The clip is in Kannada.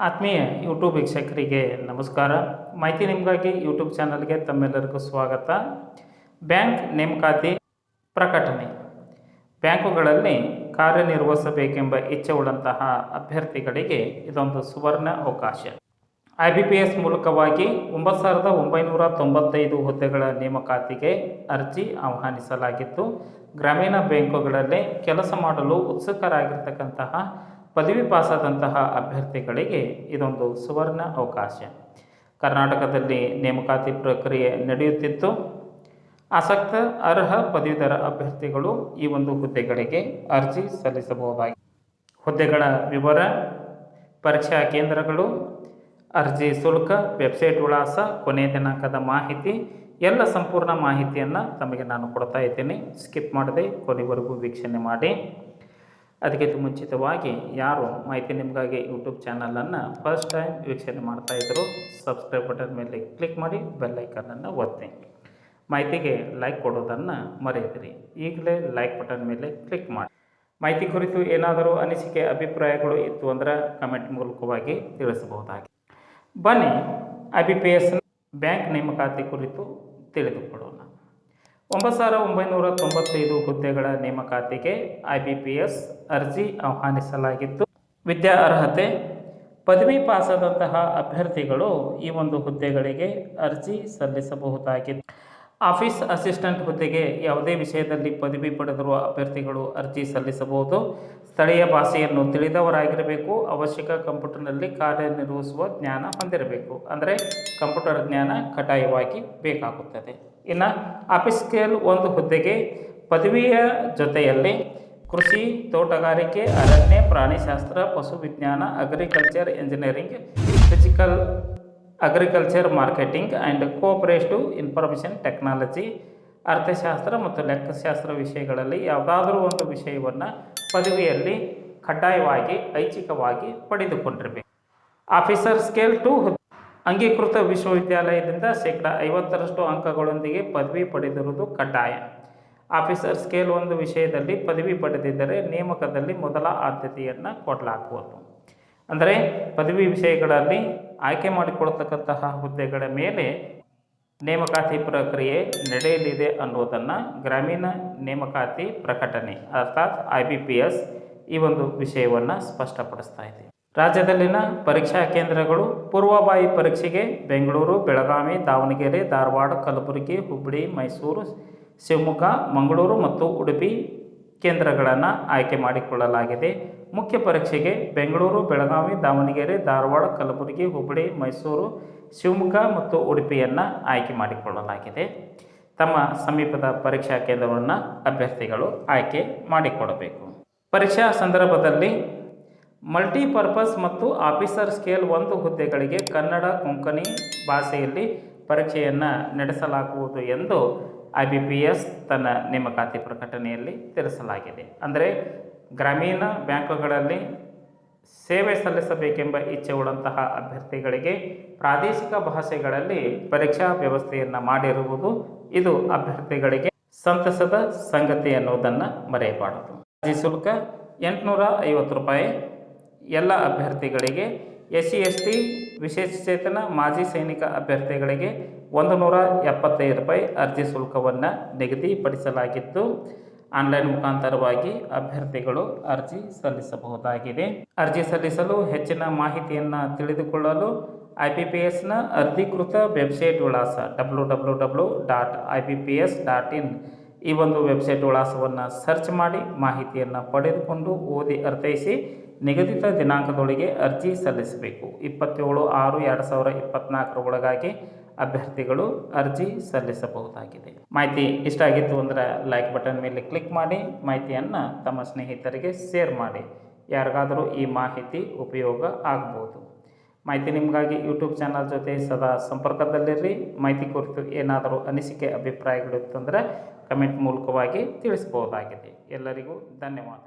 ಆತ್ಮೀಯ ಯೂಟ್ಯೂಬ್ ವೀಕ್ಷಕರಿಗೆ ನಮಸ್ಕಾರ. ಮಾಹಿತಿ ನಿಮಗಾಗಿ ಯೂಟ್ಯೂಬ್ ಚಾನಲ್ಗೆ ತಮ್ಮೆಲ್ಲರಿಗೂ ಸ್ವಾಗತ. ಬ್ಯಾಂಕ್ ನೇಮಕಾತಿ ಪ್ರಕಟಣೆ. ಬ್ಯಾಂಕುಗಳಲ್ಲಿ ಕಾರ್ಯನಿರ್ವಹಿಸಬೇಕೆಂಬ ಇಚ್ಛೆ ಉಳ್ಳಂತಹ ಅಭ್ಯರ್ಥಿಗಳಿಗೆ ಇದೊಂದು ಸುವರ್ಣ ಅವಕಾಶ. IBPS ಮೂಲಕವಾಗಿ 9,995 ಹುದ್ದೆಗಳ ನೇಮಕಾತಿಗೆ ಅರ್ಜಿ ಆಹ್ವಾನಿಸಲಾಗಿತ್ತು. ಗ್ರಾಮೀಣ ಬ್ಯಾಂಕುಗಳಲ್ಲಿ ಕೆಲಸ ಮಾಡಲು ಉತ್ಸುಕರಾಗಿರ್ತಕ್ಕಂತಹ ಪದವಿ ಪಾಸಾದಂತಹ ಅಭ್ಯರ್ಥಿಗಳಿಗೆ ಇದೊಂದು ಸುವರ್ಣ ಅವಕಾಶ. ಕರ್ನಾಟಕದಲ್ಲಿ ನೇಮಕಾತಿ ಪ್ರಕ್ರಿಯೆ ನಡೆಯುತ್ತಿತ್ತು. ಆಸಕ್ತ ಅರ್ಹ ಪದವೀಧರ ಅಭ್ಯರ್ಥಿಗಳು ಈ ಒಂದು ಹುದ್ದೆಗಳಿಗೆ ಅರ್ಜಿ ಸಲ್ಲಿಸಬಹುದಾಗಿದೆ. ಹುದ್ದೆಗಳ ವಿವರ, ಪರೀಕ್ಷಾ ಕೇಂದ್ರಗಳು, ಅರ್ಜಿ ಶುಲ್ಕ, ವೆಬ್ಸೈಟ್ ವಿಳಾಸ, ಕೊನೆಯ ದಿನಾಂಕದ ಮಾಹಿತಿ, ಎಲ್ಲ ಸಂಪೂರ್ಣ ಮಾಹಿತಿಯನ್ನು ತಮಗೆ ನಾನು ಕೊಡ್ತಾ ಇದ್ದೇನೆ. ಸ್ಕಿಪ್ ಮಾಡದೆ ಕೊನೆವರೆಗೂ ವೀಕ್ಷಣೆ ಮಾಡಿ. ಅದಕ್ಕಿಂತ ಮುಂಚಿತವಾಗಿ ಯಾರು ಮಾಹಿತಿ ನಿಮಗಾಗಿ ಯೂಟ್ಯೂಬ್ ಚಾನಲನ್ನು ಫಸ್ಟ್ ಟೈಮ್ ವೀಕ್ಷಣೆ ಮಾಡ್ತಾಯಿದ್ರು, ಸಬ್ಸ್ಕ್ರೈಬ್ ಬಟನ್ ಮೇಲೆ ಕ್ಲಿಕ್ ಮಾಡಿ, ಬೆಲ್ ಐಕನನ್ನು ಒತ್ತಿ. ಮಾಹಿತಿಗೆ ಲೈಕ್ ಕೊಡೋದನ್ನು ಮರೆಯದಿರಿ. ಈಗಲೇ ಲೈಕ್ ಬಟನ್ ಮೇಲೆ ಕ್ಲಿಕ್ ಮಾಡಿ. ಮಾಹಿತಿ ಕುರಿತು ಏನಾದರೂ ಅನಿಸಿಕೆ ಅಭಿಪ್ರಾಯಗಳು ಇತ್ತು ಅಂದರೆ ಕಮೆಂಟ್ ಮೂಲಕವಾಗಿ ತಿಳಿಸಬಹುದಾಗಿದೆ. ಬನ್ನಿ IBPS ಬ್ಯಾಂಕ್ ನೇಮಕಾತಿ ಕುರಿತು ತಿಳಿದುಕೊಳ್ಳೋಣ. 9,995 ಹುದ್ದೆಗಳ ನೇಮಕಾತಿಗೆ IBPS ಅರ್ಜಿ ಆಹ್ವಾನಿಸಲಾಗಿತ್ತು. ವಿದ್ಯಾ ಅರ್ಹತೆ ಪದವಿ ಪಾಸಾದಂತಹ ಅಭ್ಯರ್ಥಿಗಳು ಈ ಒಂದು ಹುದ್ದೆಗಳಿಗೆ ಅರ್ಜಿ ಸಲ್ಲಿಸಬಹುದಾಗಿತ್ತು. ಆಫೀಸ್ ಅಸಿಸ್ಟೆಂಟ್ ಹುದ್ದೆಗೆ ಯಾವುದೇ ವಿಷಯದಲ್ಲಿ ಪದವಿ ಪಡೆದಿರುವ ಅಭ್ಯರ್ಥಿಗಳು ಅರ್ಜಿ ಸಲ್ಲಿಸಬಹುದು. ಸ್ಥಳೀಯ ಭಾಷೆಯನ್ನು ತಿಳಿದವರಾಗಿರಬೇಕು. ಅವಶ್ಯಕ ಕಂಪ್ಯೂಟರ್ನಲ್ಲಿ ಕಾರ್ಯನಿರ್ವಹಿಸುವ ಜ್ಞಾನ ಹೊಂದಿರಬೇಕು. ಅಂದರೆ ಕಂಪ್ಯೂಟರ್ ಜ್ಞಾನ ಕಡ್ಡಾಯವಾಗಿ ಬೇಕಾಗುತ್ತದೆ. ಇನ್ನು ಆಫೀಸ್ ಸ್ಕೇಲ್ ಒಂದು ಹುದ್ದೆಗೆ ಪದವಿಯ ಜೊತೆಯಲ್ಲಿ ಕೃಷಿ, ತೋಟಗಾರಿಕೆ, ಅರಣ್ಯ, ಪ್ರಾಣಿಶಾಸ್ತ್ರ, ಪಶು ವಿಜ್ಞಾನ, agriculture engineering, physical agriculture marketing and cooperative information technology, ಅರ್ಥಶಾಸ್ತ್ರ ಮತ್ತು ಲೆಕ್ಕಶಾಸ್ತ್ರ ವಿಷಯಗಳಲ್ಲಿ ಯಾವುದಾದ್ರೂ ಒಂದು ವಿಷಯವನ್ನು ಪದವಿಯಲ್ಲಿ ಕಡ್ಡಾಯವಾಗಿ ಐಚ್ಛಿಕವಾಗಿ ಪಡೆದುಕೊಂಡಿರಬೇಕು. ಆಫೀಸರ್ ಸ್ಕೇಲ್ 2 ಅಂಗೀಕೃತ ವಿಶ್ವವಿದ್ಯಾಲಯದಿಂದ 50% ಅಂಕಗಳೊಂದಿಗೆ ಪದವಿ ಪಡೆದಿರುವುದು ಕಡ್ಡಾಯ. ಆಫೀಸರ್ ಸ್ಕೇಲ್ 1 ವಿಷಯದಲ್ಲಿ ಪದವಿ ಪಡೆದಿದ್ದರೆ ನೇಮಕದಲ್ಲಿ ಮೊದಲ ಆದ್ಯತೆಯನ್ನು ಕೊಡಲಾಗುವುದು. ಅಂದರೆ ಪದವಿ ವಿಷಯಗಳಲ್ಲಿ ಆಯ್ಕೆ ಮಾಡಿಕೊಳ್ಳತಕ್ಕಂತಹ ಹುದ್ದೆಗಳ ಮೇಲೆ ನೇಮಕಾತಿ ಪ್ರಕ್ರಿಯೆ ನಡೆಯಲಿದೆ ಅನ್ನೋದನ್ನು ಗ್ರಾಮೀಣ ನೇಮಕಾತಿ ಪ್ರಕಟಣೆ ಅರ್ಥಾತ್ IBPS ಈ ಒಂದು ವಿಷಯವನ್ನು ಸ್ಪಷ್ಟಪಡಿಸ್ತಾ ಇದೆ. ರಾಜ್ಯದಲ್ಲಿನ ಪರೀಕ್ಷಾ ಕೇಂದ್ರಗಳು: ಪೂರ್ವಭಾವಿ ಪರೀಕ್ಷೆಗೆ ಬೆಂಗಳೂರು, ಬೆಳಗಾವಿ, ದಾವಣಗೆರೆ, ಧಾರವಾಡ, ಕಲಬುರಗಿ, ಹುಬ್ಬಳ್ಳಿ, ಮೈಸೂರು, ಶಿವಮೊಗ್ಗ, ಮಂಗಳೂರು ಮತ್ತು ಉಡುಪಿ ಕೇಂದ್ರಗಳನ್ನು ಆಯ್ಕೆ ಮಾಡಿಕೊಳ್ಳಲಾಗಿದೆ. ಮುಖ್ಯ ಪರೀಕ್ಷೆಗೆ ಬೆಂಗಳೂರು, ಬೆಳಗಾವಿ, ದಾವಣಗೆರೆ, ಧಾರವಾಡ, ಕಲಬುರಗಿ, ಹುಬ್ಬಳ್ಳಿ, ಮೈಸೂರು, ಶಿವಮೊಗ್ಗ ಮತ್ತು ಉಡುಪಿಯನ್ನು ಆಯ್ಕೆ ಮಾಡಿಕೊಳ್ಳಲಾಗಿದೆ. ತಮ್ಮ ಸಮೀಪದ ಪರೀಕ್ಷಾ ಕೇಂದ್ರವನ್ನು ಅಭ್ಯರ್ಥಿಗಳು ಆಯ್ಕೆ ಮಾಡಿಕೊಳ್ಳಬೇಕು. ಪರೀಕ್ಷಾ ಸಂದರ್ಭದಲ್ಲಿ ಮಲ್ಟಿಪರ್ಪಸ್ ಮತ್ತು ಆಫೀಸರ್ ಸ್ಕೇಲ್ 1 ಹುದ್ದೆಗಳಿಗೆ ಕನ್ನಡ, ಕೊಂಕಣಿ ಭಾಷೆಯಲ್ಲಿ ಪರೀಕ್ಷೆಯನ್ನು ನಡೆಸಲಾಗುವುದು ಎಂದು IBPS ತನ್ನ ನೇಮಕಾತಿ ಪ್ರಕಟಣೆಯಲ್ಲಿ ತಿಳಿಸಲಾಗಿದೆ. ಅಂದರೆ ಗ್ರಾಮೀಣ ಬ್ಯಾಂಕುಗಳಲ್ಲಿ ಸೇವೆ ಸಲ್ಲಿಸಬೇಕೆಂಬ ಇಚ್ಛೆ ಉಳ್ಳಂತಹ ಅಭ್ಯರ್ಥಿಗಳಿಗೆ ಪ್ರಾದೇಶಿಕ ಭಾಷೆಗಳಲ್ಲಿ ಪರೀಕ್ಷಾ ವ್ಯವಸ್ಥೆಯನ್ನು ಮಾಡಿರುವುದು ಇದು ಅಭ್ಯರ್ಥಿಗಳಿಗೆ ಸಂತಸದ ಸಂಗತಿ ಅನ್ನೋದನ್ನು ಮರೆಯಬಾರದು. ಅರ್ಜಿ ಶುಲ್ಕ ₹850. ಎಲ್ಲ ಅಭ್ಯರ್ಥಿಗಳಿಗೆ. SC ST ವಿಶೇಷಚೇತನ ಮಾಜಿ ಸೈನಿಕ ಅಭ್ಯರ್ಥಿಗಳಿಗೆ ₹175 ಅರ್ಜಿ ಶುಲ್ಕವನ್ನು ನಿಗದಿಪಡಿಸಲಾಗಿದ್ದು ಆನ್ಲೈನ್ ಮುಖಾಂತರವಾಗಿ ಅಭ್ಯರ್ಥಿಗಳು ಅರ್ಜಿ ಸಲ್ಲಿಸಬಹುದಾಗಿದೆ. ಅರ್ಜಿ ಸಲ್ಲಿಸಲು ಹೆಚ್ಚಿನ ಮಾಹಿತಿಯನ್ನು ತಿಳಿದುಕೊಳ್ಳಲು IBPSನ ಅಧಿಕೃತ ವೆಬ್ಸೈಟ್ ವಿಳಾಸ www.ibps.in ಈ ಒಂದು ವೆಬ್ಸೈಟ್ ವಿಳಾಸವನ್ನು ಸರ್ಚ್ ಮಾಡಿ ಮಾಹಿತಿಯನ್ನು ಪಡೆದುಕೊಂಡು ಓದಿ ಅರ್ಥೈಸಿ ನಿಗದಿತ ದಿನಾಂಕದೊಳಗೆ ಅರ್ಜಿ ಸಲ್ಲಿಸಬೇಕು. 27/6/2024 ಒಳಗಾಗಿ ಅಭ್ಯರ್ಥಿಗಳು ಅರ್ಜಿ ಸಲ್ಲಿಸಬಹುದಾಗಿದೆ. ಮಾಹಿತಿ ಇಷ್ಟ ಆಗಿತ್ತು ಅಂದರೆ ಲೈಕ್ ಬಟನ್ ಮೇಲೆ ಕ್ಲಿಕ್ ಮಾಡಿ, ಮಾಹಿತಿಯನ್ನು ತಮ್ಮ ಸ್ನೇಹಿತರಿಗೆ ಶೇರ್ ಮಾಡಿ. ಯಾರಿಗಾದರೂ ಈ ಮಾಹಿತಿ ಉಪಯೋಗ ಆಗ್ಬೋದು. ಮಾಹಿತಿ ನಿಮಗಾಗಿ ಯೂಟ್ಯೂಬ್ ಚಾನಲ್ ಜೊತೆ ಸದಾ ಸಂಪರ್ಕದಲ್ಲಿರ್ರಿ. ಮಾಹಿತಿ ಕುರಿತು ಏನಾದರೂ ಅನಿಸಿಕೆ ಅಭಿಪ್ರಾಯಗಳಿತ್ತು ಅಂದರೆ ಕಮೆಂಟ್ ಮೂಲಕವಾಗಿ ತಿಳಿಸ್ಬೋದಾಗಿದೆ. ಎಲ್ಲರಿಗೂ ಧನ್ಯವಾದ.